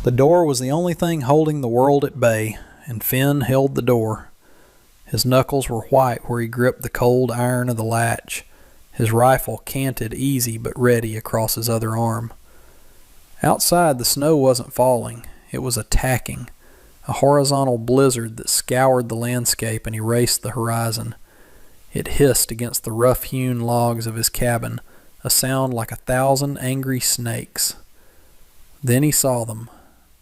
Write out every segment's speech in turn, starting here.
The door was the only thing holding the world at bay, and Finn held the door. His knuckles were white where he gripped the cold iron of the latch. His rifle canted easy but ready across his other arm. Outside, the snow wasn't falling. It was attacking, a horizontal blizzard that scoured the landscape and erased the horizon. It hissed against the rough-hewn logs of his cabin, a sound like 1,000 angry snakes. Then he saw them,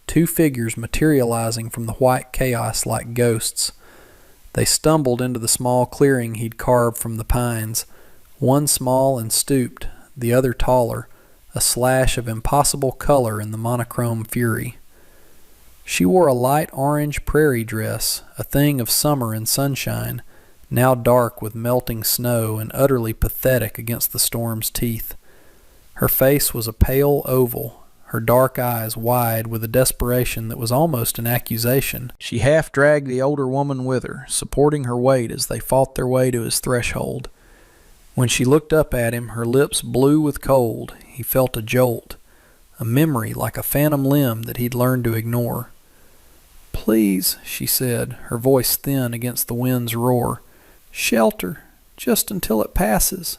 2 figures materializing from the white chaos like ghosts. They stumbled into the small clearing he'd carved from the pines, one small and stooped, the other taller, a slash of impossible color in the monochrome fury. She wore a light orange prairie dress, a thing of summer and sunshine, now dark with melting snow and utterly pathetic against the storm's teeth. Her face was a pale oval, her dark eyes wide with a desperation that was almost an accusation. She half dragged the older woman with her, supporting her weight as they fought their way to his threshold. When she looked up at him, her lips blue with cold, he felt a jolt, a memory like a phantom limb that he'd learned to ignore. "Please," she said, her voice thin against the wind's roar. "Shelter, just until it passes."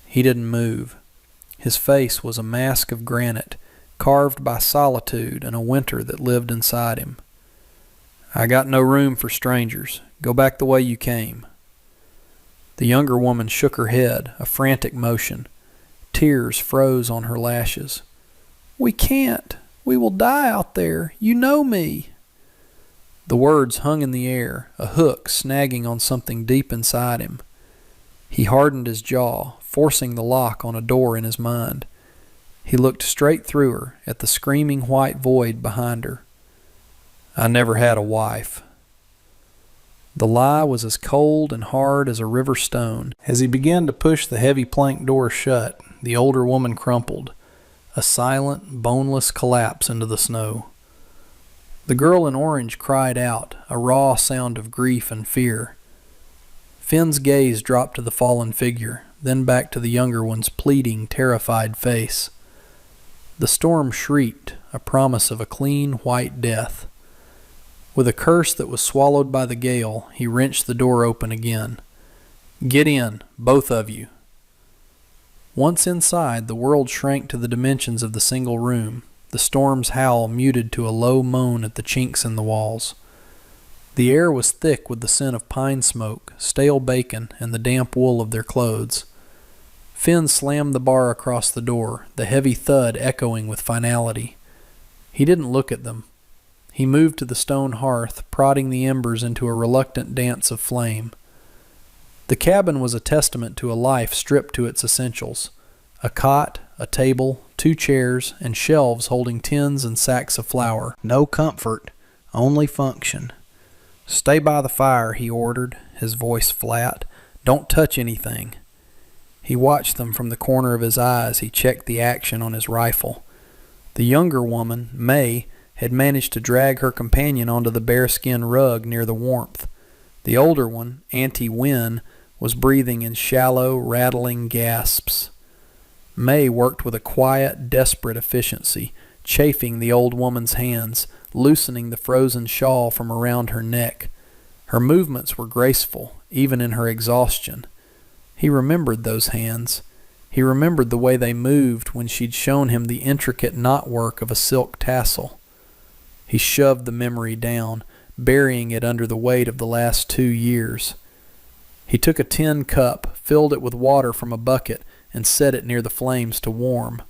He didn't move. His face was a mask of granite, carved by solitude and a winter that lived inside him. "I got no room for strangers. Go back the way you came." The younger woman shook her head, a frantic motion. Tears froze on her lashes. "We can't. We will die out there. You know me." The words hung in the air, a hook snagging on something deep inside him. He hardened his jaw, forcing the lock on a door in his mind. He looked straight through her, at the screaming white void behind her. "I never had a wife." The lie was as cold and hard as a river stone. As he began to push the heavy plank door shut, the older woman crumpled, a silent, boneless collapse into the snow. The girl in orange cried out, a raw sound of grief and fear. Finn's gaze dropped to the fallen figure, then back to the younger one's pleading, terrified face. The storm shrieked, a promise of a clean, white death. With a curse that was swallowed by the gale, he wrenched the door open again. "Get in, both of you." Once inside, the world shrank to the dimensions of the single room, the storm's howl muted to a low moan at the chinks in the walls. The air was thick with the scent of pine smoke, stale bacon, and the damp wool of their clothes. Finn slammed the bar across the door, the heavy thud echoing with finality. He didn't look at them. He moved to the stone hearth, prodding the embers into a reluctant dance of flame. The cabin was a testament to a life stripped to its essentials. A cot, a table, 2 chairs, and shelves holding tins and sacks of flour. No comfort, only function. "Stay by the fire," he ordered, his voice flat. "Don't touch anything." He watched them from the corner of his eye as he checked the action on his rifle. The younger woman, May, had managed to drag her companion onto the bearskin rug near the warmth. The older one, Auntie Wynne, was breathing in shallow, rattling gasps. May worked with a quiet, desperate efficiency, chafing the old woman's hands, loosening the frozen shawl from around her neck. Her movements were graceful, even in her exhaustion. He remembered those hands. He remembered the way they moved when she'd shown him the intricate knotwork of a silk tassel. He shoved the memory down, burying it under the weight of the last 2 years. He took a tin cup, filled it with water from a bucket, and set it near the flames to warm.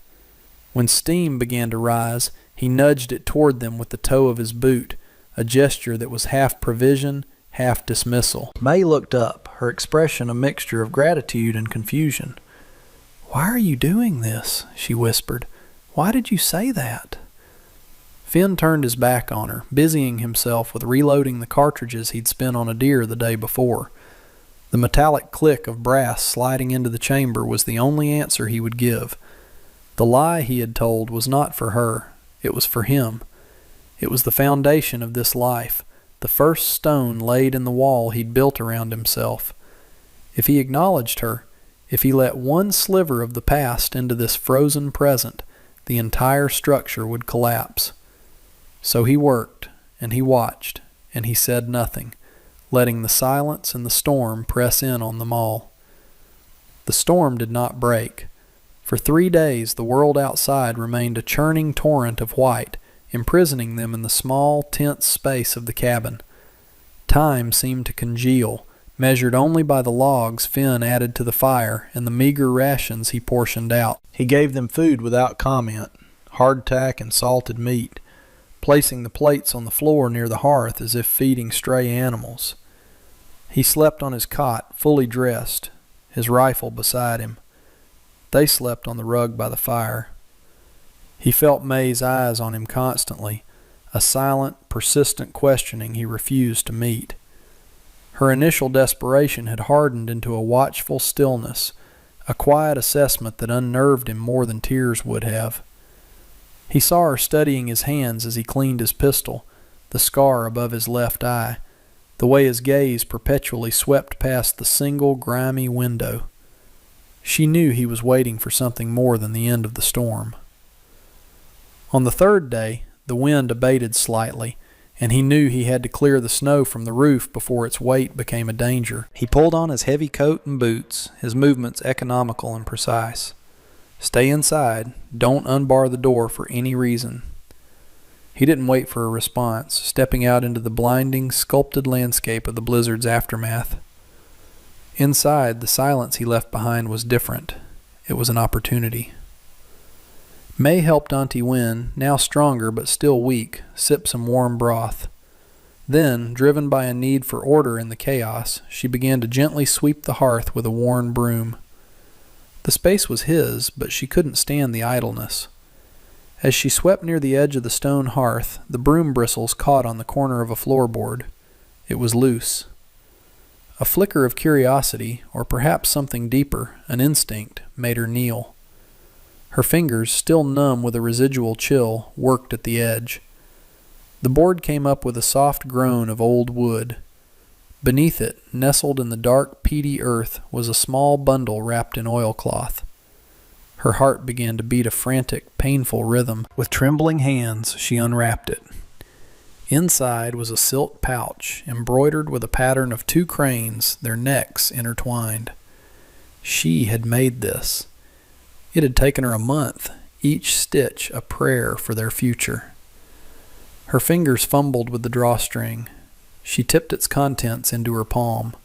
When steam began to rise, he nudged it toward them with the toe of his boot, a gesture that was half provision, half dismissal. May looked up, her expression a mixture of gratitude and confusion. "Why are you doing this?" she whispered. "Why did you say that?" Finn turned his back on her, busying himself with reloading the cartridges he'd spent on a deer the day before. The metallic click of brass sliding into the chamber was the only answer he would give. The lie he had told was not for her. It was for him. It was the foundation of this life, the first stone laid in the wall he'd built around himself. If he acknowledged her, if he let one sliver of the past into this frozen present, the entire structure would collapse. So he worked, and he watched, and he said nothing, letting the silence and the storm press in on them all. The storm did not break. For 3 days the world outside remained a churning torrent of white, imprisoning them in the small, tense space of the cabin. Time seemed to congeal, measured only by the logs Finn added to the fire and the meager rations he portioned out. He gave them food without comment, hardtack and salted meat, placing the plates on the floor near the hearth as if feeding stray animals. He slept on his cot, fully dressed, his rifle beside him. They slept on the rug by the fire. He felt May's eyes on him constantly, a silent, persistent questioning he refused to meet. Her initial desperation had hardened into a watchful stillness, a quiet assessment that unnerved him more than tears would have. He saw her studying his hands as he cleaned his pistol, the scar above his left eye, the way his gaze perpetually swept past the single grimy window. She knew he was waiting for something more than the end of the storm. On the third day, the wind abated slightly, and he knew he had to clear the snow from the roof before its weight became a danger. He pulled on his heavy coat and boots, his movements economical and precise. Stay inside. Don't unbar the door for any reason. He didn't wait for a response, stepping out into the blinding, sculpted landscape of the blizzard's aftermath. Inside, the silence he left behind was different. It was an opportunity. May helped Auntie Wen, now stronger but still weak, sip some warm broth. Then, driven by a need for order in the chaos, she began to gently sweep the hearth with a worn broom. The space was his, but she couldn't stand the idleness. As she swept near the edge of the stone hearth, the broom bristles caught on the corner of a floorboard. It was loose. A flicker of curiosity, or perhaps something deeper, an instinct, made her kneel. Her fingers, still numb with a residual chill, worked at the edge. The board came up with a soft groan of old wood. Beneath it, nestled in the dark, peaty earth, was a small bundle wrapped in oilcloth. Her heart began to beat a frantic, painful rhythm. With trembling hands, she unwrapped it. Inside was a silk pouch, embroidered with a pattern of 2 cranes, their necks intertwined. She had made this. It had taken her a month, each stitch a prayer for their future. Her fingers fumbled with the drawstring. She tipped its contents into her palm.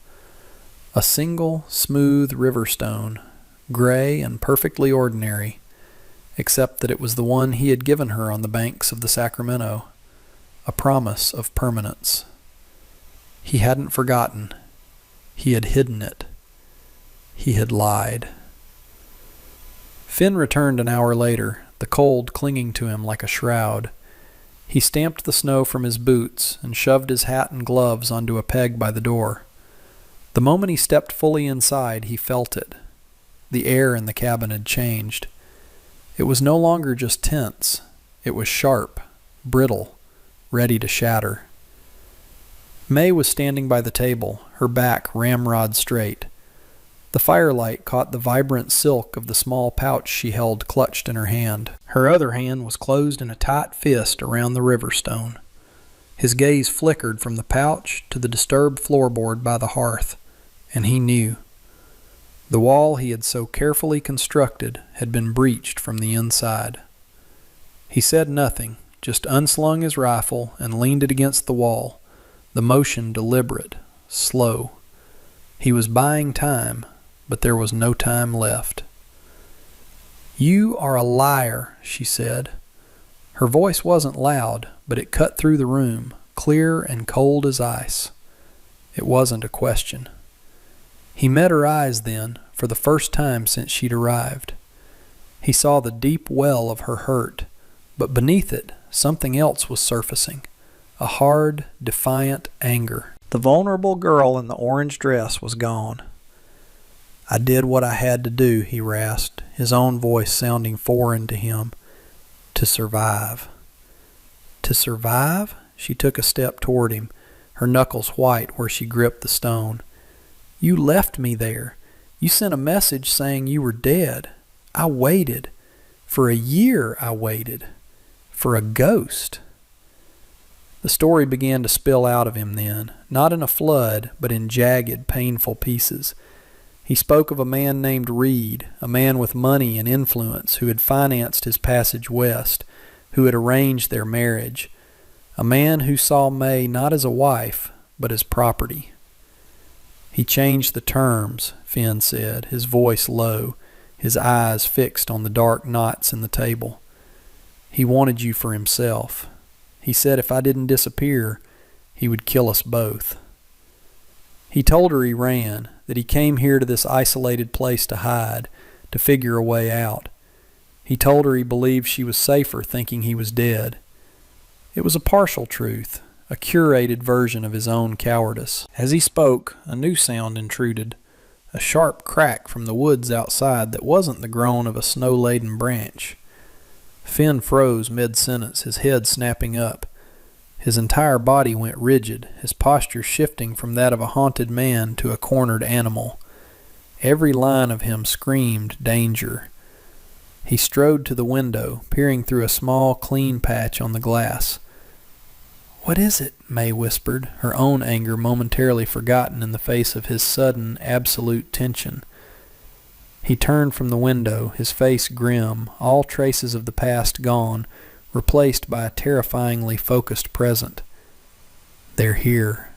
A single, smooth river stone, gray and perfectly ordinary, except that it was the one he had given her on the banks of the Sacramento, a promise of permanence. He hadn't forgotten. He had hidden it. He had lied. Finn returned an hour later, the cold clinging to him like a shroud. He stamped the snow from his boots and shoved his hat and gloves onto a peg by the door. The moment he stepped fully inside, he felt it. The air in the cabin had changed. It was no longer just tense. It was sharp, brittle, ready to shatter. May was standing by the table, her back ramrod straight. The firelight caught the vibrant silk of the small pouch she held clutched in her hand. Her other hand was closed in a tight fist around the river stone. His gaze flickered from the pouch to the disturbed floorboard by the hearth, and he knew. The wall he had so carefully constructed had been breached from the inside. He said nothing, just unslung his rifle and leaned it against the wall, the motion deliberate, slow. He was buying time, but there was no time left. "You are a liar," she said. Her voice wasn't loud, but it cut through the room, clear and cold as ice. It wasn't a question. He met her eyes then, for the first time since she'd arrived. He saw the deep well of her hurt, but beneath it, something else was surfacing, a hard, defiant anger. The vulnerable girl in the orange dress was gone. "I did what I had to do," he rasped, his own voice sounding foreign to him. "To survive." "To survive?" She took a step toward him, her knuckles white where she gripped the stone. "You left me there. You sent a message saying you were dead. I waited. For a year I waited. For a ghost." The story began to spill out of him then, not in a flood, but in jagged, painful pieces. He spoke of a man named Reed, a man with money and influence who had financed his passage west, who had arranged their marriage, a man who saw May not as a wife, but as property. He changed the terms, Finn said, his voice low, his eyes fixed on the dark knots in the table. He wanted you for himself. He said if I didn't disappear, he would kill us both. He told her he ran, that he came here to this isolated place to hide, to figure a way out. He told her he believed she was safer thinking he was dead. It was a partial truth, a curated version of his own cowardice. As he spoke, a new sound intruded, a sharp crack from the woods outside that wasn't the groan of a snow-laden branch. Finn froze mid-sentence, his head snapping up. His entire body went rigid, his posture shifting from that of a haunted man to a cornered animal. Every line of him screamed danger. He strode to the window, peering through a small, clean patch on the glass. "What is it?" May whispered, her own anger momentarily forgotten in the face of his sudden, absolute tension. He turned from the window, his face grim, all traces of the past gone, replaced by a terrifyingly focused present. "They're here."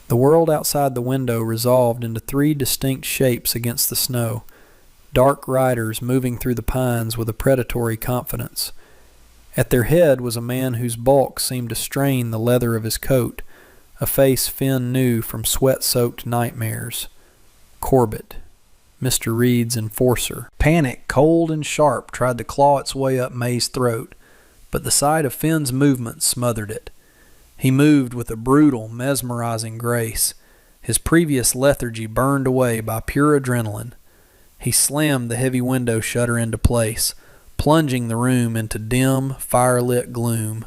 The world outside the window resolved into three distinct shapes against the snow, dark riders moving through the pines with a predatory confidence. At their head was a man whose bulk seemed to strain the leather of his coat, a face Finn knew from sweat-soaked nightmares. Corbett, Mr. Reed's enforcer. Panic, cold and sharp, tried to claw its way up May's throat, but the sight of Finn's movement smothered it. He moved with a brutal, mesmerizing grace, his previous lethargy burned away by pure adrenaline. He slammed the heavy window shutter into place, plunging the room into dim, fire-lit gloom.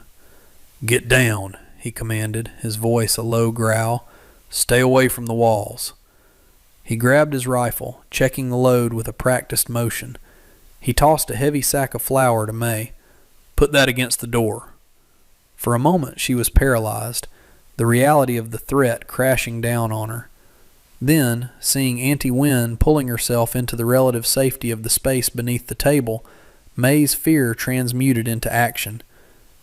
"Get down," he commanded, his voice a low growl. "Stay away from the walls." He grabbed his rifle, checking the load with a practiced motion. He tossed a heavy sack of flour to May. "Put that against the door." For a moment she was paralyzed, the reality of the threat crashing down on her. Then, seeing Auntie Wynne pulling herself into the relative safety of the space beneath the table, May's fear transmuted into action.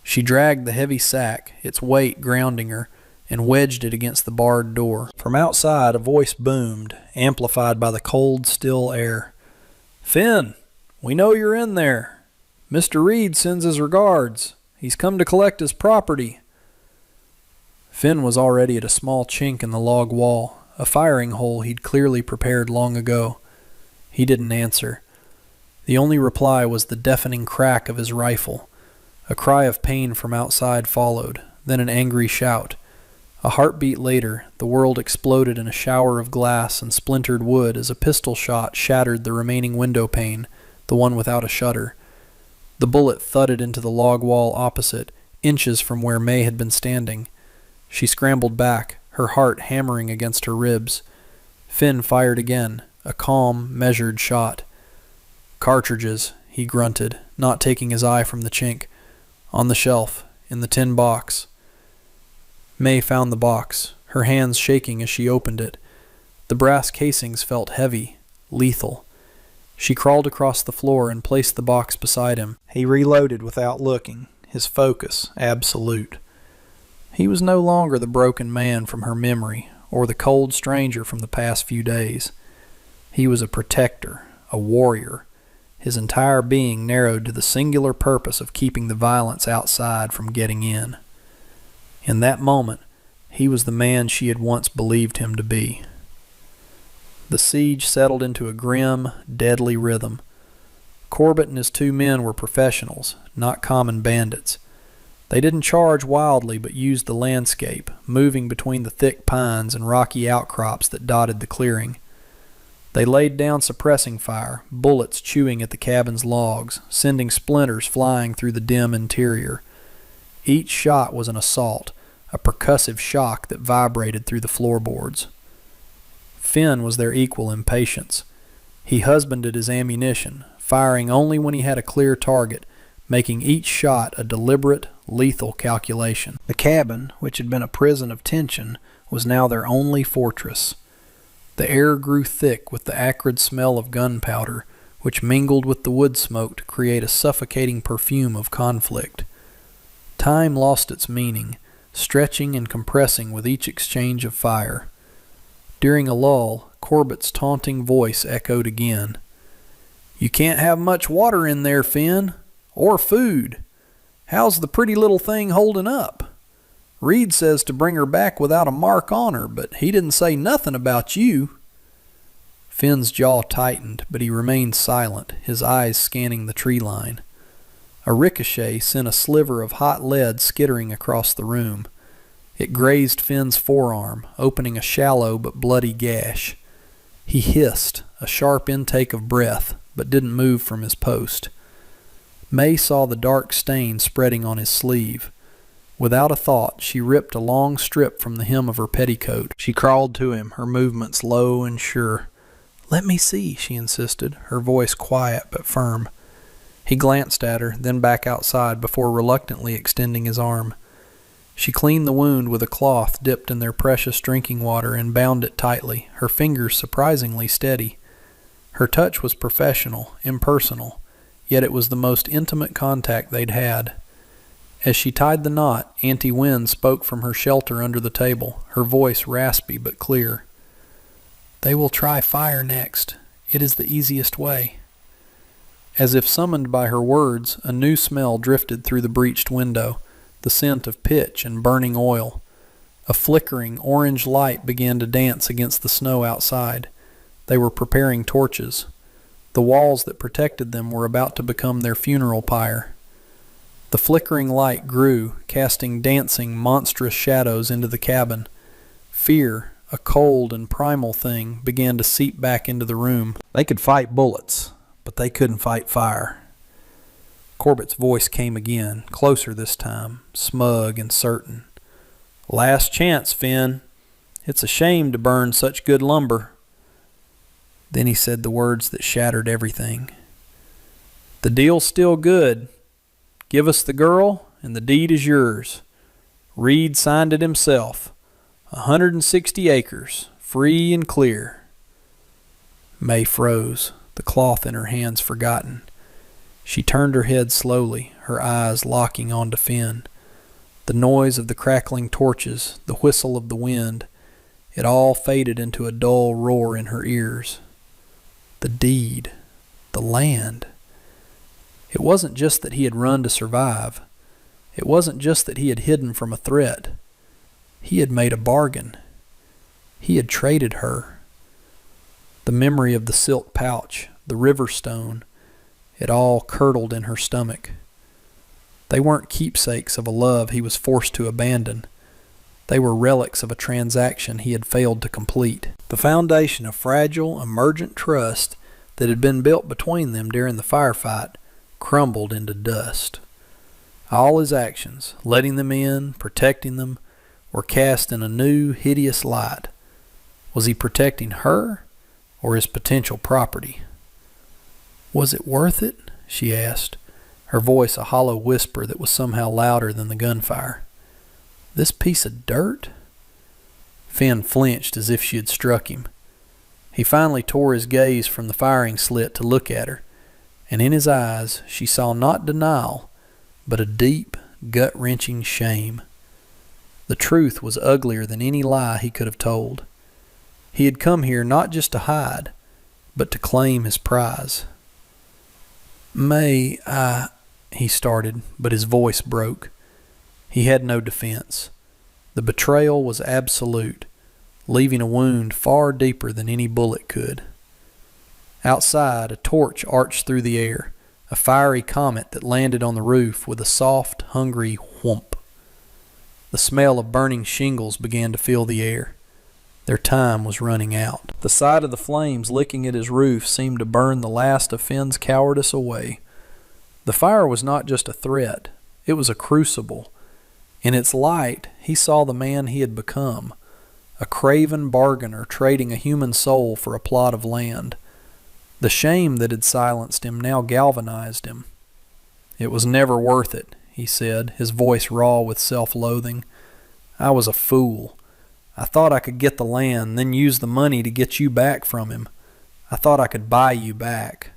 She dragged the heavy sack, its weight grounding her, and wedged it against the barred door. From outside a voice boomed, amplified by the cold, still air. "Finn, we know you're in there. Mr. Reed sends his regards. He's come to collect his property." Finn was already at a small chink in the log wall, a firing hole he'd clearly prepared long ago. He didn't answer. The only reply was the deafening crack of his rifle. A cry of pain from outside followed, then an angry shout. A heartbeat later, the world exploded in a shower of glass and splintered wood as a pistol shot shattered the remaining window pane, the one without a shutter. The bullet thudded into the log wall opposite, inches from where May had been standing. She scrambled back, her heart hammering against her ribs. Finn fired again, a calm, measured shot. "Cartridges," he grunted, not taking his eye from the chink. "On the shelf, in the tin box." May found the box, her hands shaking as she opened it. The brass casings felt heavy, lethal. She crawled across the floor and placed the box beside him. He reloaded without looking, his focus absolute. He was no longer the broken man from her memory, or the cold stranger from the past few days. He was a protector, a warrior, his entire being narrowed to the singular purpose of keeping the violence outside from getting in. In that moment, he was the man she had once believed him to be. The siege settled into a grim, deadly rhythm. Corbett and his two men were professionals, not common bandits. They didn't charge wildly but used the landscape, moving between the thick pines and rocky outcrops that dotted the clearing. They laid down suppressing fire, bullets chewing at the cabin's logs, sending splinters flying through the dim interior. Each shot was an assault, a percussive shock that vibrated through the floorboards. Finn was their equal in patience. He husbanded his ammunition, firing only when he had a clear target, making each shot a deliberate, lethal calculation. The cabin, which had been a prison of tension, was now their only fortress. The air grew thick with the acrid smell of gunpowder, which mingled with the wood smoke to create a suffocating perfume of conflict. Time lost its meaning, stretching and compressing with each exchange of fire. During a lull, Corbett's taunting voice echoed again. "You can't have much water in there, Finn, or food. How's the pretty little thing holding up? Reed says to bring her back without a mark on her, but he didn't say nothing about you." Finn's jaw tightened, but he remained silent, his eyes scanning the tree line. A ricochet sent a sliver of hot lead skittering across the room. It grazed Finn's forearm, opening a shallow but bloody gash. He hissed, a sharp intake of breath, but didn't move from his post. May saw the dark stain spreading on his sleeve. Without a thought, she ripped a long strip from the hem of her petticoat. She crawled to him, her movements low and sure. "Let me see," she insisted, her voice quiet but firm. He glanced at her, then back outside before reluctantly extending his arm. She cleaned the wound with a cloth dipped in their precious drinking water and bound it tightly, her fingers surprisingly steady. Her touch was professional, impersonal, yet it was the most intimate contact they'd had. As she tied the knot, Auntie Wynne spoke from her shelter under the table, her voice raspy but clear. "They will try fire next. It is the easiest way." As if summoned by her words, a new smell drifted through the breached window, the scent of pitch and burning oil. A flickering orange light began to dance against the snow outside. They were preparing torches. The walls that protected them were about to become their funeral pyre. The flickering light grew, casting dancing, monstrous shadows into the cabin. Fear, a cold and primal thing, began to seep back into the room. They could fight bullets, but they couldn't fight fire. Corbett's voice came again, closer this time, smug and certain. "Last chance, Finn. It's a shame to burn such good lumber." Then he said the words that shattered everything. "The deal's still good. Give us the girl, and the deed is yours. Reed signed it himself. 160 acres, free and clear." May froze, the cloth in her hands forgotten. She turned her head slowly, her eyes locking onto Finn. The noise of the crackling torches, the whistle of the wind, it all faded into a dull roar in her ears. The deed, the land. It wasn't just that he had run to survive. It wasn't just that he had hidden from a threat. He had made a bargain. He had traded her. The memory of the silk pouch, the river stone, it all curdled in her stomach. They weren't keepsakes of a love he was forced to abandon. They were relics of a transaction he had failed to complete. The foundation of fragile, emergent trust that had been built between them during the firefight crumbled into dust. All his actions, letting them in, protecting them, were cast in a new, hideous light. Was he protecting her or his potential property? "Was it worth it?" she asked, her voice a hollow whisper that was somehow louder than the gunfire. "This piece of dirt?" Finn flinched as if she had struck him. He finally tore his gaze from the firing slit to look at her, and in his eyes she saw not denial, but a deep, gut-wrenching shame. The truth was uglier than any lie he could have told. He had come here not just to hide, but to claim his prize. "May I—" he started, but his voice broke. He had no defense. The betrayal was absolute, leaving a wound far deeper than any bullet could. Outside, a torch arched through the air, a fiery comet that landed on the roof with a soft, hungry whoomp. The smell of burning shingles began to fill the air. Their time was running out. The sight of the flames licking at his roof seemed to burn the last of Finn's cowardice away. The fire was not just a threat, it was a crucible. In its light, he saw the man he had become, a craven bargainer trading a human soul for a plot of land. The shame that had silenced him now galvanized him. "It was never worth it," he said, his voice raw with self-loathing. "I was a fool. I thought I could get the land, then use the money to get you back from him. I thought I could buy you back."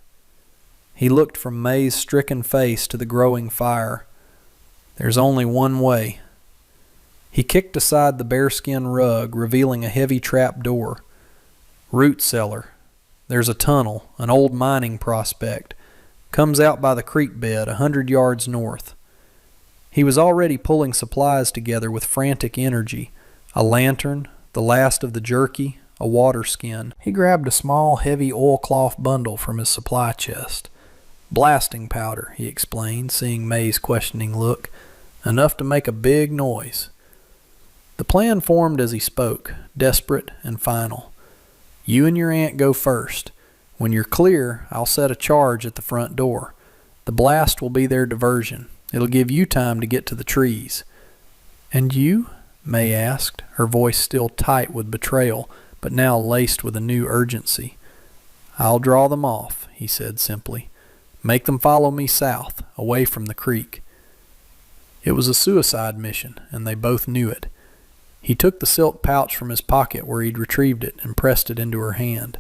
He looked from May's stricken face to the growing fire. "There's only one way." He kicked aside the bearskin rug, revealing a heavy trap door. "Root cellar. There's a tunnel, an old mining prospect. Comes out by the creek bed 100 yards north." He was already pulling supplies together with frantic energy. A lantern, the last of the jerky, a water skin. He grabbed a small, heavy oilcloth bundle from his supply chest. "Blasting powder," he explained, seeing May's questioning look. "Enough to make a big noise." The plan formed as he spoke, desperate and final. "You and your aunt go first. When you're clear, I'll set a charge at the front door. The blast will be their diversion. It'll give you time to get to the trees." "And you?" May asked, her voice still tight with betrayal, but now laced with a new urgency. "I'll draw them off," he said simply. "Make them follow me south, away from the creek." It was a suicide mission, and they both knew it. He took the silk pouch from his pocket where he'd retrieved it and pressed it into her hand.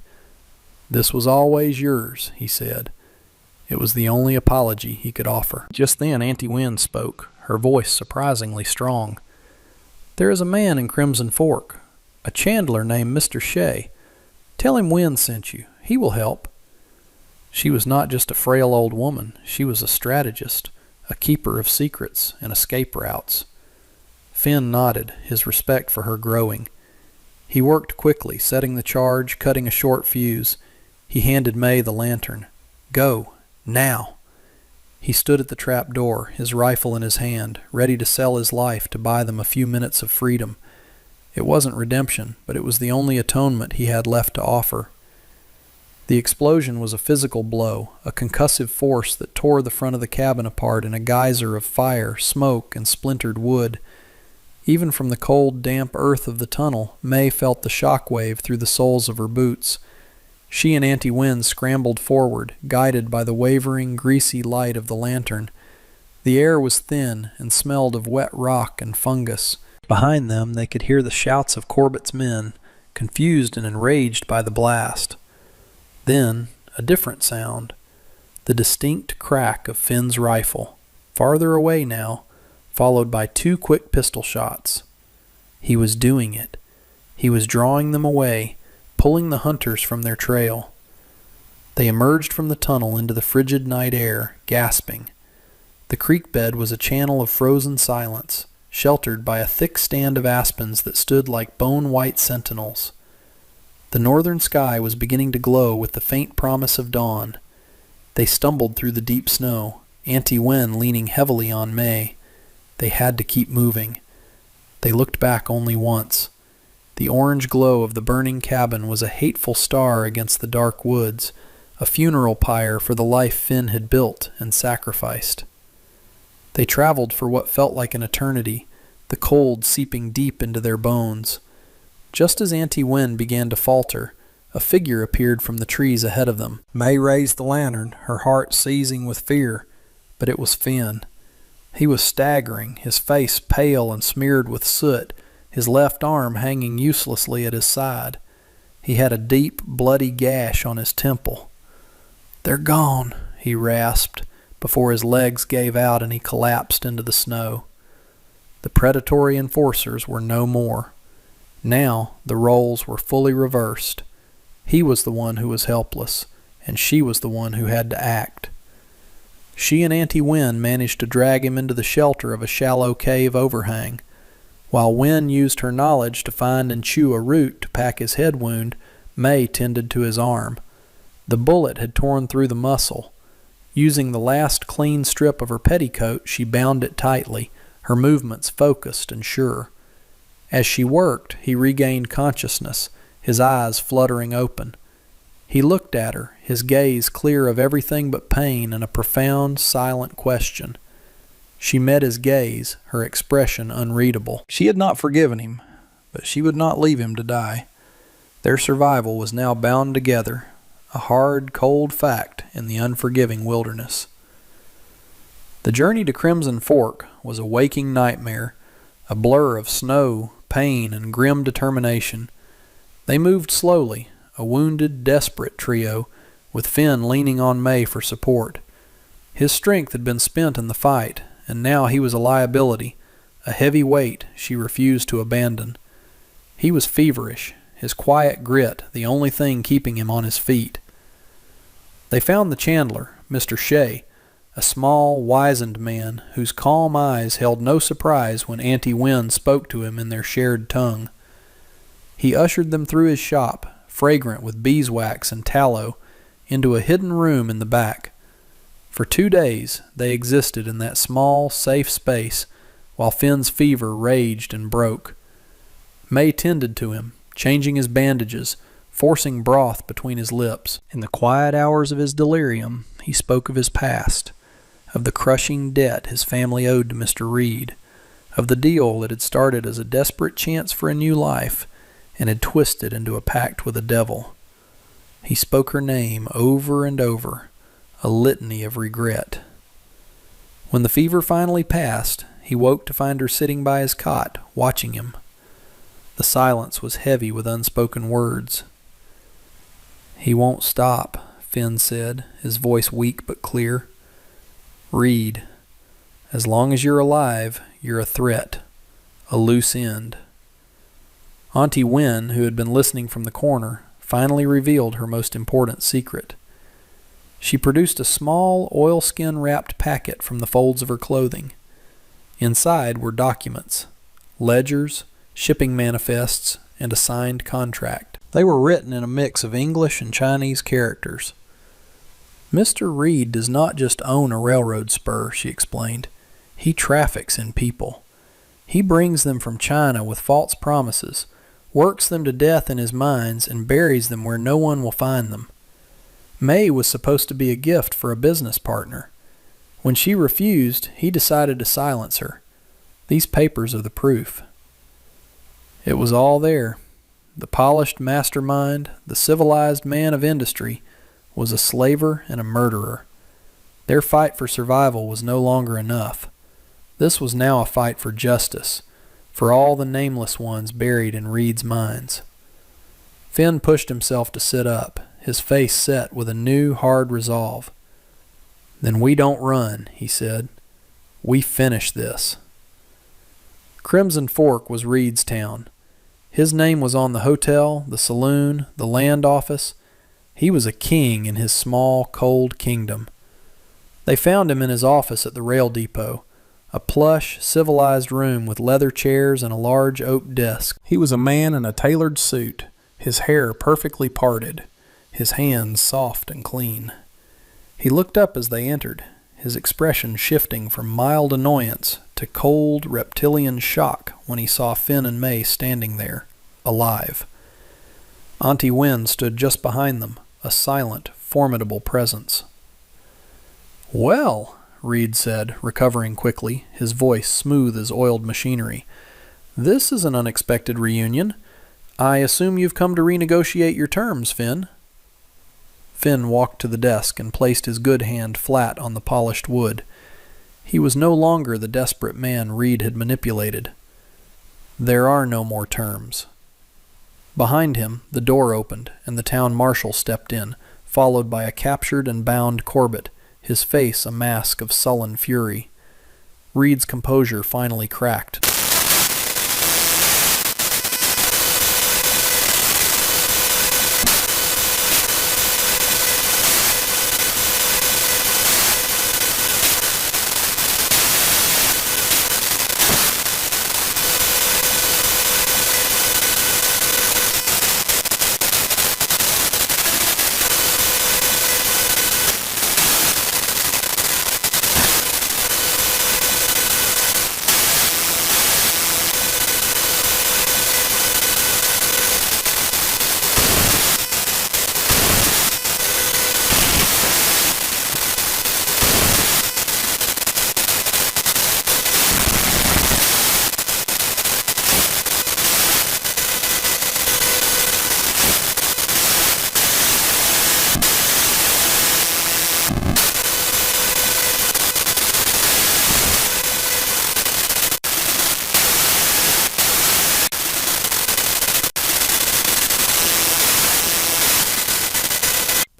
"This was always yours," he said. It was the only apology he could offer. Just then Auntie Wynne spoke, her voice surprisingly strong. "There is a man in Crimson Fork, a chandler named Mr. Shea. Tell him Wynne sent you. He will help." She was not just a frail old woman. She was a strategist, a keeper of secrets and escape routes. Finn nodded, his respect for her growing. He worked quickly, setting the charge, cutting a short fuse. He handed May the lantern. "Go. Now." He stood at the trap door, his rifle in his hand, ready to sell his life to buy them a few minutes of freedom. It wasn't redemption, but it was the only atonement he had left to offer. The explosion was a physical blow, a concussive force that tore the front of the cabin apart in a geyser of fire, smoke, and splintered wood. Even from the cold, damp earth of the tunnel, May felt the shock wave through the soles of her boots. She and Auntie Wynne scrambled forward, guided by the wavering, greasy light of the lantern. The air was thin and smelled of wet rock and fungus. Behind them they could hear the shouts of Corbett's men, confused and enraged by the blast. Then, a different sound. The distinct crack of Finn's rifle, farther away now, followed by 2 quick pistol shots. He was doing it. He was drawing them away, pulling the hunters from their trail. They emerged from the tunnel into the frigid night air, gasping. The creek bed was a channel of frozen silence, sheltered by a thick stand of aspens that stood like bone-white sentinels. The northern sky was beginning to glow with the faint promise of dawn. They stumbled through the deep snow, Auntie Wynne leaning heavily on May. They had to keep moving. They looked back only once. The orange glow of the burning cabin was a hateful star against the dark woods, a funeral pyre for the life Finn had built and sacrificed. They traveled for what felt like an eternity, the cold seeping deep into their bones. Just as Auntie Wynne began to falter, a figure appeared from the trees ahead of them. May raised the lantern, her heart seizing with fear, but it was Finn. He was staggering, his face pale and smeared with soot, his left arm hanging uselessly at his side. He had a deep, bloody gash on his temple. "They're gone," he rasped, before his legs gave out and he collapsed into the snow. The predatory enforcers were no more. Now the roles were fully reversed. He was the one who was helpless, and she was the one who had to act. She and Auntie Wynne managed to drag him into the shelter of a shallow cave overhang. While Wynne used her knowledge to find and chew a root to pack his head wound, May tended to his arm. The bullet had torn through the muscle. Using the last clean strip of her petticoat, she bound it tightly, her movements focused and sure. As she worked, he regained consciousness, his eyes fluttering open. He looked at her, his gaze clear of everything but pain and a profound, silent question. She met his gaze, her expression unreadable. She had not forgiven him, but she would not leave him to die. Their survival was now bound together, a hard, cold fact in the unforgiving wilderness. The journey to Crimson Fork was a waking nightmare, a blur of snow, pain, and grim determination. They moved slowly, a wounded, desperate trio, with Finn leaning on May for support. His strength had been spent in the fight, and now he was a liability, a heavy weight she refused to abandon. He was feverish, his quiet grit the only thing keeping him on his feet. They found the chandler, Mr. Shea, a small, wizened man whose calm eyes held no surprise when Auntie Wynne spoke to him in their shared tongue. He ushered them through his shop, fragrant with beeswax and tallow, into a hidden room in the back. For 2 days they existed in that small, safe space while Finn's fever raged and broke. May tended to him, changing his bandages, forcing broth between his lips. In the quiet hours of his delirium, he spoke of his past, of the crushing debt his family owed to Mr. Reed, of the deal that had started as a desperate chance for a new life and had twisted into a pact with the devil. He spoke her name over and over, a litany of regret. When the fever finally passed, he woke to find her sitting by his cot, watching him. The silence was heavy with unspoken words. "He won't stop," Finn said, his voice weak but clear. "Reed, as long as you're alive, you're a threat, a loose end." Auntie Wynne, who had been listening from the corner, finally revealed her most important secret. She produced a small oilskin-wrapped packet from the folds of her clothing. Inside were documents, ledgers, shipping manifests, and a signed contract. They were written in a mix of English and Chinese characters. "Mr. Reed does not just own a railroad spur," she explained. "He traffics in people. He brings them from China with false promises, works them to death in his mines, and buries them where no one will find them. May was supposed to be a gift for a business partner. When she refused, he decided to silence her. These papers are the proof." It was all there. The polished mastermind, the civilized man of industry, was a slaver and a murderer. Their fight for survival was no longer enough. This was now a fight for justice, for all the nameless ones buried in Reed's mines. Finn pushed himself to sit up, his face set with a new, hard resolve. "Then we don't run," he said. "We finish this." Crimson Fork was Reed's town. His name was on the hotel, the saloon, the land office. He was a king in his small, cold kingdom. They found him in his office at the rail depot, a plush, civilized room with leather chairs and a large oak desk. He was a man in a tailored suit, his hair perfectly parted, his hands soft and clean. He looked up as they entered, his expression shifting from mild annoyance to cold, reptilian shock when he saw Finn and May standing there, alive. Auntie Wynne stood just behind them, a silent, formidable presence. "Well," Reed said, recovering quickly, his voice smooth as oiled machinery, "this is an unexpected reunion. I assume you've come to renegotiate your terms, Finn." Finn walked to the desk and placed his good hand flat on the polished wood. He was no longer the desperate man Reed had manipulated. "There are no more terms." Behind him, the door opened, and the town marshal stepped in, followed by a captured and bound Corbett, his face a mask of sullen fury. Reed's composure finally cracked.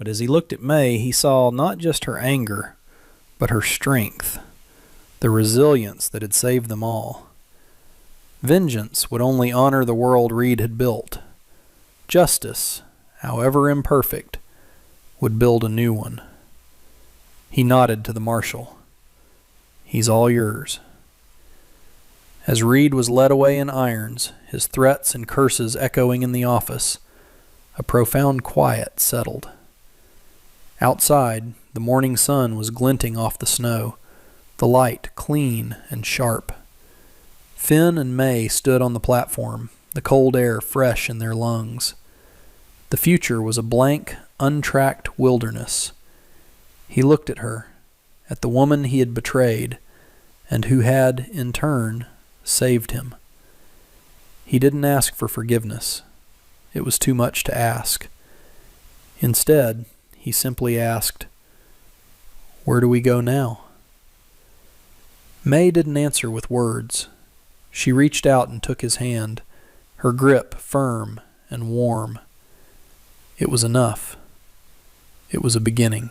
But as he looked at May, he saw not just her anger, but her strength, the resilience that had saved them all. Vengeance would only honor the world Reed had built. Justice, however imperfect, would build a new one. He nodded to the marshal. "He's all yours." As Reed was led away in irons, his threats and curses echoing in the office, a profound quiet settled. Outside, the morning sun was glinting off the snow, the light clean and sharp. Finn and May stood on the platform, the cold air fresh in their lungs. The future was a blank, untracked wilderness. He looked at her, at the woman he had betrayed, and who had, in turn, saved him. He didn't ask for forgiveness. It was too much to ask. Instead, he simply asked, "Where do we go now?" May didn't answer with words. She reached out and took his hand, her grip firm and warm. It was enough. It was a beginning.